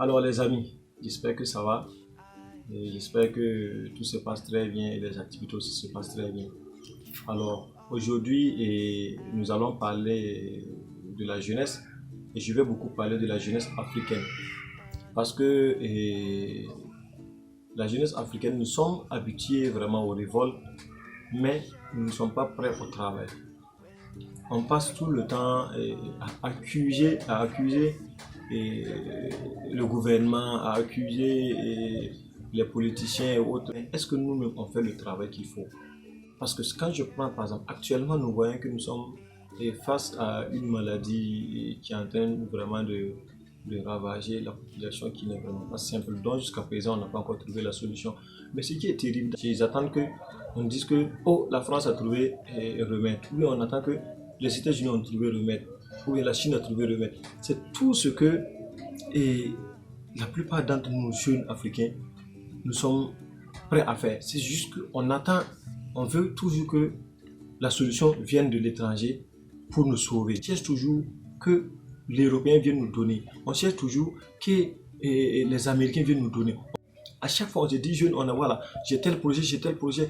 Alors les amis, j'espère que ça va et j'espère que tout se passe très bien et les activités aussi se passent très bien. Alors aujourd'hui, nous allons parler de la jeunesse et je vais beaucoup parler de la jeunesse africaine parce que la jeunesse africaine, nous sommes habitués vraiment aux révoltes, mais nous ne sommes pas prêts au travail. On passe tout le temps à accuser et le gouvernement, à accuser les politiciens et autres. Est-ce que nous-mêmes on fait le travail qu'il faut? Parce que quand je prends par exemple, actuellement nous voyons que nous sommes face à une maladie qui est en train vraiment de ravager la population qui n'est vraiment pas simple, dont jusqu'à présent on n'a pas encore trouvé la solution. Mais ce qui est terrible, c'est qu'ils attendent que on dise que oh, la France a trouvé remède, ou bien on attend que les États-Unis ont trouvé remède, ou bien la Chine a trouvé remède. C'est tout ce que et la plupart d'entre nous jeunes africains nous sommes prêts à faire. C'est juste qu'on attend, on veut toujours que la solution vienne de l'étranger pour nous sauver. On cherche toujours que les Européens viennent nous donner. On cherche toujours que les Américains viennent nous donner. À chaque fois, on se dit, jeune, on a voilà, j'ai tel projet, j'ai tel projet.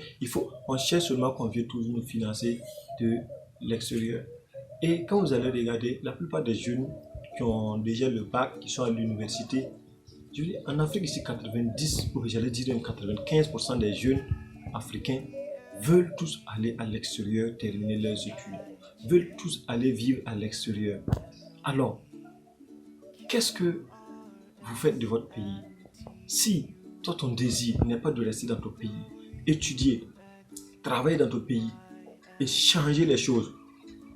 On cherche seulement qu'on vienne toujours nous financer de l'extérieur. Et quand vous allez regarder, la plupart des jeunes qui ont déjà le bac, qui sont à l'université, je veux dire, en Afrique, ici, 90, ou j'allais dire même 95% des jeunes africains veulent tous aller à l'extérieur terminer leurs études, veulent tous aller vivre à l'extérieur. Alors, qu'est-ce que vous faites de votre pays? Si toi, ton désir n'est pas de rester dans ton pays, étudier, travailler dans ton pays et changer les choses,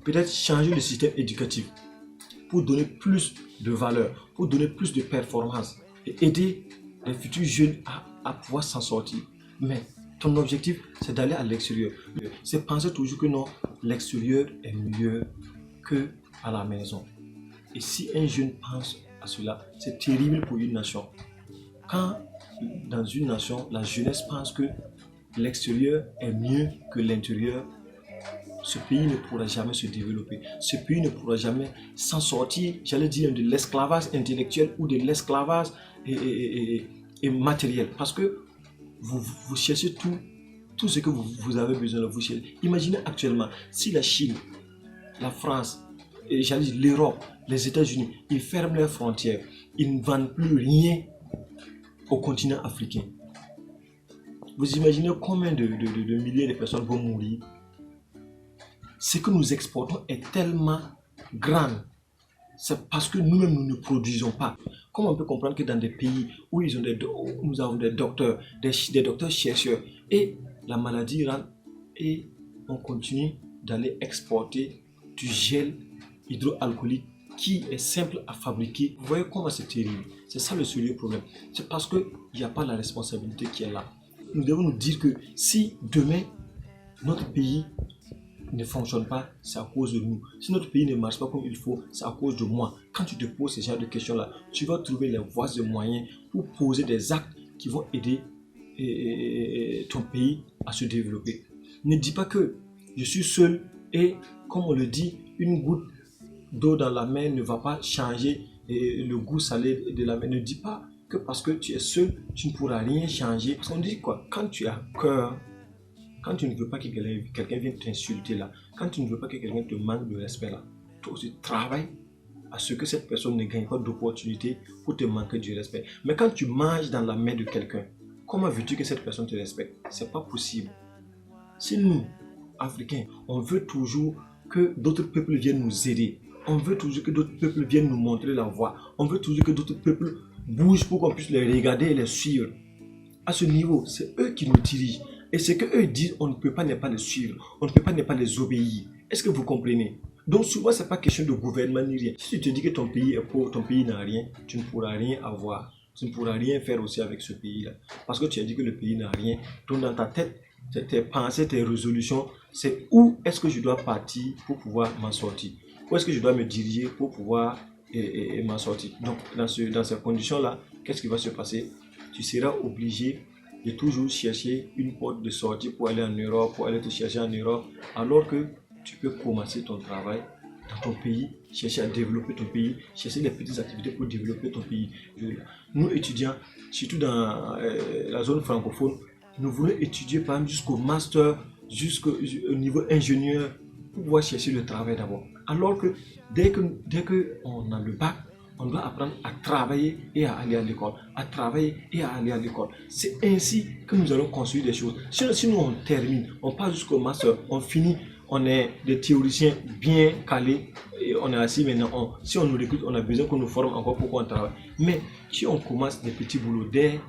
peut-être changer le système éducatif pour donner plus de valeur, pour donner plus de performance et aider les futurs jeunes à pouvoir s'en sortir. Mais ton objectif, c'est d'aller à l'extérieur. C'est penser toujours que non, l'extérieur est mieux que à la maison. Et si un jeune pense à cela, c'est terrible pour une nation. Quand dans une nation, la jeunesse pense que l'extérieur est mieux que l'intérieur, ce pays ne pourra jamais se développer. Ce pays ne pourra jamais s'en sortir, j'allais dire, de l'esclavage intellectuel ou de l'esclavage et matériel. Parce que vous cherchez tout ce que vous avez besoin de vous chercher. Imaginez actuellement, si la Chine, la France, et j'allais dire l'Europe, les États-Unis, ils ferment leurs frontières, ils ne vendent plus rien au continent africain. Vous imaginez combien de milliers de personnes vont mourir? Ce que nous exportons est tellement grand. C'est parce que nous-mêmes, nous ne produisons pas. Comment on peut comprendre que dans des pays où nous avons des docteurs, des docteurs chercheurs, et la maladie rentre, et on continue d'aller exporter du gel hydroalcoolique qui est simple à fabriquer. Vous voyez comment c'est terrible. C'est ça le sérieux problème. C'est parce qu'il n'y a pas la responsabilité qui est là. Nous devons nous dire que si demain, notre pays ne fonctionne pas, c'est à cause de nous. Si notre pays ne marche pas comme il faut, c'est à cause de moi. Quand tu te poses ce genre de questions-là, tu vas trouver les voies et moyens pour poser des actes qui vont aider ton pays à se développer. Ne dis pas que je suis seul et, comme on le dit, une goutte d'eau dans la mer ne va pas changer le goût salé de la mer. Ne dis pas que parce que tu es seul, tu ne pourras rien changer. Parce qu'on dit quoi? Quand tu as cœur, quand tu ne veux pas que quelqu'un vienne t'insulter là, quand tu ne veux pas que quelqu'un te manque de respect là, toi aussi travaille à ce que cette personne ne gagne pas d'opportunité pour te manquer du respect. Mais quand tu manges dans la main de quelqu'un, comment veux-tu que cette personne te respecte? C'est pas possible. Si nous, Africains, on veut toujours que d'autres peuples viennent nous aider, on veut toujours que d'autres peuples viennent nous montrer la voie, on veut toujours que d'autres peuples bougent pour qu'on puisse les regarder et les suivre. À ce niveau, c'est eux qui nous dirigent. Et ce qu'eux disent, on ne peut pas ne pas les suivre, on ne peut pas ne pas les obéir. Est-ce que vous comprenez? Donc souvent, ce n'est pas question de gouvernement ni rien. Si tu te dis que ton pays est pauvre, ton pays n'a rien, tu ne pourras rien avoir. Tu ne pourras rien faire aussi avec ce pays-là. Parce que tu as dit que le pays n'a rien. Donc dans ta tête, tes pensées, tes résolutions, c'est où est-ce que je dois partir pour pouvoir m'en sortir? Où est-ce que je dois me diriger pour pouvoir m'en sortir? Donc dans ces conditions-là, qu'est-ce qui va se passer? Tu seras obligé de toujours chercher une porte de sortie pour aller en Europe, pour aller te chercher en Europe, alors que tu peux commencer ton travail dans ton pays, chercher à développer ton pays, chercher des petites activités pour développer ton pays. Nous, étudiants, surtout dans la zone francophone, nous voulons étudier par exemple jusqu'au master, jusqu'au niveau ingénieur, pour pouvoir chercher le travail d'abord. Alors que dès que on a le bac, on doit apprendre à travailler et à aller à l'école, à travailler et à aller à l'école. C'est ainsi que nous allons construire des choses. Si nous on termine, on passe jusqu'au master, on finit, on est des théoriciens bien calés, et on est assis maintenant. Si on nous recrute, on a besoin qu'on nous forme encore pour qu'on travaille. Mais si on commence des petits boulots dès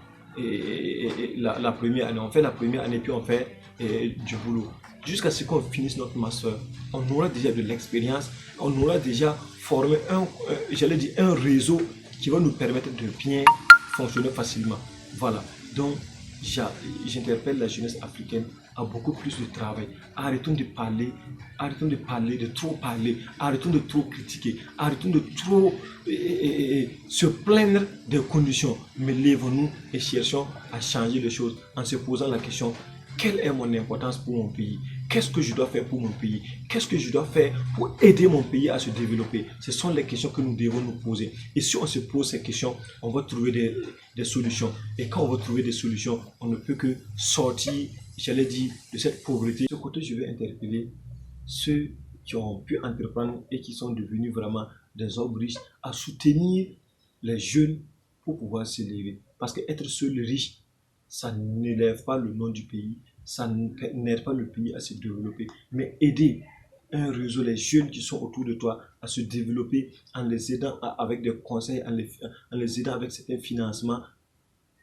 la première année, on fait la première année, puis on fait du boulot. Jusqu'à ce qu'on finisse notre master, on aura déjà de l'expérience, on aura déjà formé un réseau qui va nous permettre de bien fonctionner facilement. Voilà. Donc, j'interpelle la jeunesse africaine à beaucoup plus de travail. Arrêtons de parler, de trop parler, arrêtons de trop critiquer, arrêtons de trop se plaindre des conditions. Mais lèvons-nous et cherchons à changer les choses en se posant la question: quelle est mon importance pour mon pays? Qu'est-ce que je dois faire pour mon pays? Qu'est-ce que je dois faire pour aider mon pays à se développer? Ce sont les questions que nous devons nous poser. Et si on se pose ces questions, on va trouver des solutions. Et quand on va trouver des solutions, on ne peut que sortir, j'allais dire, de cette pauvreté. De ce côté, je vais interpeller ceux qui ont pu entreprendre et qui sont devenus vraiment des hommes riches à soutenir les jeunes pour pouvoir s'élever. Parce qu'être seul riche, ça n'élève pas le nom du pays, ça n'aide pas le pays à se développer, mais aider un réseau, les jeunes qui sont autour de toi, à se développer en les aidant avec des conseils, en les aidant avec certains financements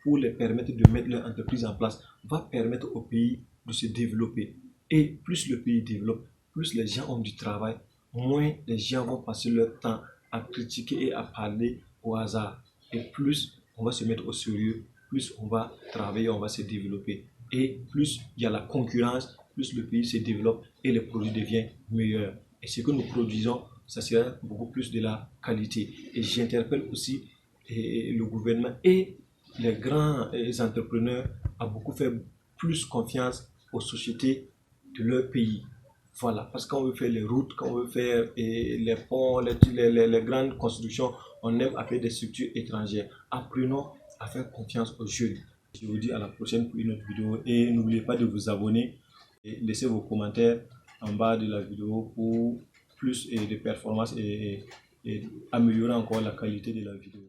pour les permettre de mettre leur entreprise en place, va permettre au pays de se développer. Et plus le pays développe, plus les gens ont du travail, moins les gens vont passer leur temps à critiquer et à parler au hasard. Et plus on va se mettre au sérieux, plus on va travailler, on va se développer. Et plus il y a la concurrence, plus le pays se développe et les produits deviennent meilleurs. Et ce que nous produisons, ça sera beaucoup plus de la qualité. Et j'interpelle aussi le gouvernement et les grands entrepreneurs à beaucoup faire plus confiance aux sociétés de leur pays. Voilà, parce qu'on veut faire les routes, qu'on veut faire les ponts, les grandes constructions, on aime appeler des structures étrangères. Apprenons à faire confiance aux jeunes. Je vous dis à la prochaine pour une autre vidéo et n'oubliez pas de vous abonner et laisser vos commentaires en bas de la vidéo pour plus de performances et améliorer encore la qualité de la vidéo.